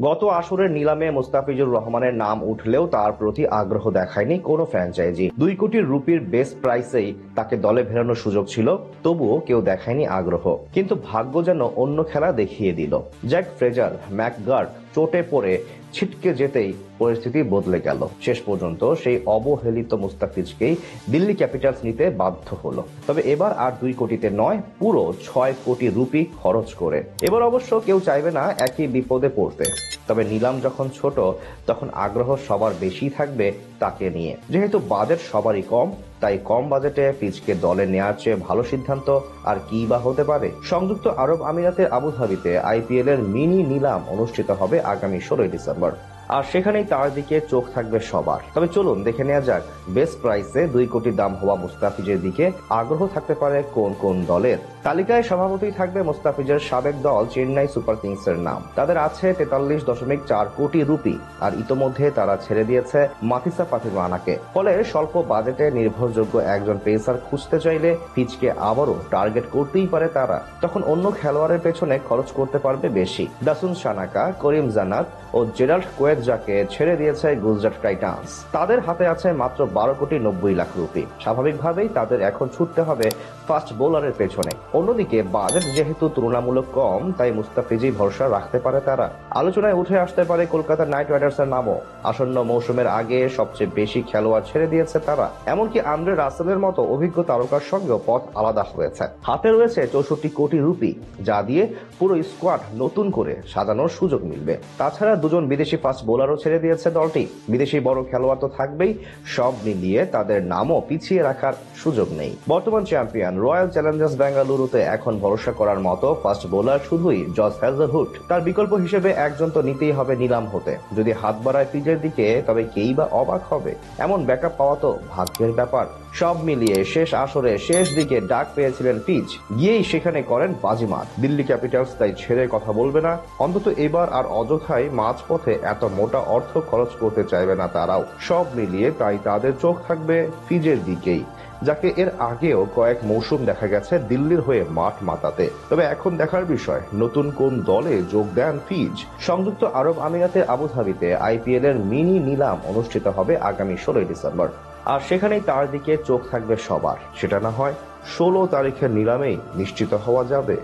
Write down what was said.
গত আসরের নিলামে মুস্তাফিজুর রহমানের নাম উঠলেও তার প্রতি আগ্রহ দেখায়নি কোনো ফ্র্যাঞ্চাইজি। 2 কোটি রুপির বেস্ট প্রাইসেই তাকে দলে ফেরানোর সুযোগ ছিল, তবুও কেউ দেখায়নি আগ্রহ। কিন্তু ভাগ্য যেন অন্য খেলা দেখিয়ে দিল। জ্যাক ফ্রেজার ম্যাকগার্ক চোটে পড়ে ছিটকে যেতেই পরিস্থিতি বদলে গেল। শেষ পর্যন্ত সেই অবহেলিত মুস্তাফিজকেই দিল্লি ক্যাপিটালস নিতে বাধ্য হলো। তবে এবার আর 2 কোটিতে নয়, পুরো 6 কোটি রুপি খরচ করে। এবার অবশ্য কেউ চাইবে না একই বিপদে পড়তে। তবে নিলাম যখন ছোট, তখন আগ্রহ সবার বেশি থাকবে তাকে নিয়ে। যেহেতু বাজেট সবারই কম, তাই কম বাজেটে ফিজকে দলে নেওয়ার চেয়ে ভালো সিদ্ধান্ত আর কি বা হতে পারে। সংযুক্ত আরব আমিরাতের আবুধাবিতে আইপিএল এর মিনি নিলাম অনুষ্ঠিত হবে আগামী 16 ডিসেম্বর। আর সেখানেই তার দিকে চোখ থাকবে সবার। তবে চলুন দেখে নেওয়া যাক বেস্ট প্রাইসে 2 কোটি দাম হওয়া মুস্তাফিজের দিকে আগ্রহ থাকতে পারে কোন কোন দলের। তালিকায় স্বভাবতই থাকবে মুস্তাফিজের সাবেক দল চেন্নাই সুপার কিংস এর নাম। তাদের আছে 43.4 কোটি রুপি, আর ইতোমধ্যে তারা ছেড়ে দিয়েছে মাথিসা ফাতিমানাকে। ফলে স্বল্প বাজেটে নির্ভরযোগ্য একজন পেসার খুঁজতে চাইলে ফিজকে আবারও টার্গেট করতেই পারে তারা। তখন অন্য খেলোয়াড়ের পেছনে খরচ করতে পারবে বেশি। দাসুন সানাকা, করিম জান্নাত ও জেরাল্ড কোয়েতজাকে ছেড়ে দিয়েছে গুজরাট টাইটান্স। তাদের হাতে আছে মাত্র 12 কোটি 90 লাখ রুপি। স্বাভাবিকভাবেই তাদের এখন ছুটতে হবে ফাস্ট বোলারের পেছনে। অন্যদিকে বাজেট যেহেতু তুলনামূলক কম, তাই মুস্তাফিজই ভরসা রাখতে পারে তারা। আলোচনায় উঠে আসতে পারে কলকাতা নাইট রাইডার্সের নামও। আসন্ন মৌসুমের আগে সবচেয়ে বেশি খেলোয়াড় ছেড়ে দিয়েছে তারা। এমনকি আন্দ্রে রাসেলের মতো অভিজ্ঞ তারকার সঙ্গেও পথ আলাদা হয়েছে। হাতে রয়েছে 64 কোটি রুপি, যা দিয়ে পুরো স্কোয়াড নতুন করে সাজানোর সুযোগ মিলবে। তাছাড়া 2 জন বিদেশি ফাস্ট বোলারও ছেড়ে দিয়েছে দলটি। বিদেশি বড় খেলোয়াড় তো থাকবেই, সব মিলিয়ে তাদের নামও পিছিয়ে রাখার সুযোগ নেই। বর্তমান চ্যাম্পিয়ন রয়্যাল চ্যালেঞ্জার্স বেঙ্গালুরুতে এখন ভরসা করার মতো ফাস্ট বোলার শুধুই জস হ্যাজেলউড। তার বিকল্প হিসেবে একজন তো নিতেই হবে নিলাম হতে। যদি হাত বাড়ায় ফিজের দিকে, তবে কেই বা অবাক হবে। এমন ব্যাকআপ পাওয়া তো ভাগ্যের ব্যাপার। সব মিলিয়ে শেষ আসরে শেষ দিকে ডাক পেয়েছিলেন ফিজ, গিয়েই সেখানে করেন বাজিমাত। দিল্লি ক্যাপিটালস তাই ছেড়ে কথা বলবে না, অন্তত এবার আর অযথাই মাঝপথে এত মোটা অর্থ খরচ করতে চাইবে না তারাও। সব মিলিয়ে তাই তাদের চোখ থাকবে ফিজের দিকেই, যাকে এর আগেও কয়েক মৌসুম দেখা গেছে দিল্লির হয়ে মাঠ মাতাতে। তবে এখন দেখার বিষয় নতুন কোন দলে যোগ দেন ফিজ। সংযুক্ত আরব আমিরাতের আবুধাবিতে আইপিএল এর মিনি নিলাম অনুষ্ঠিত হবে আগামী 16 ডিসেম্বর। আর সেখানেই তার দিকে চোখ থাকবে সবার। সেটা না হয় 16 তারিখের নিলামেই নিশ্চিত হওয়া যাবে।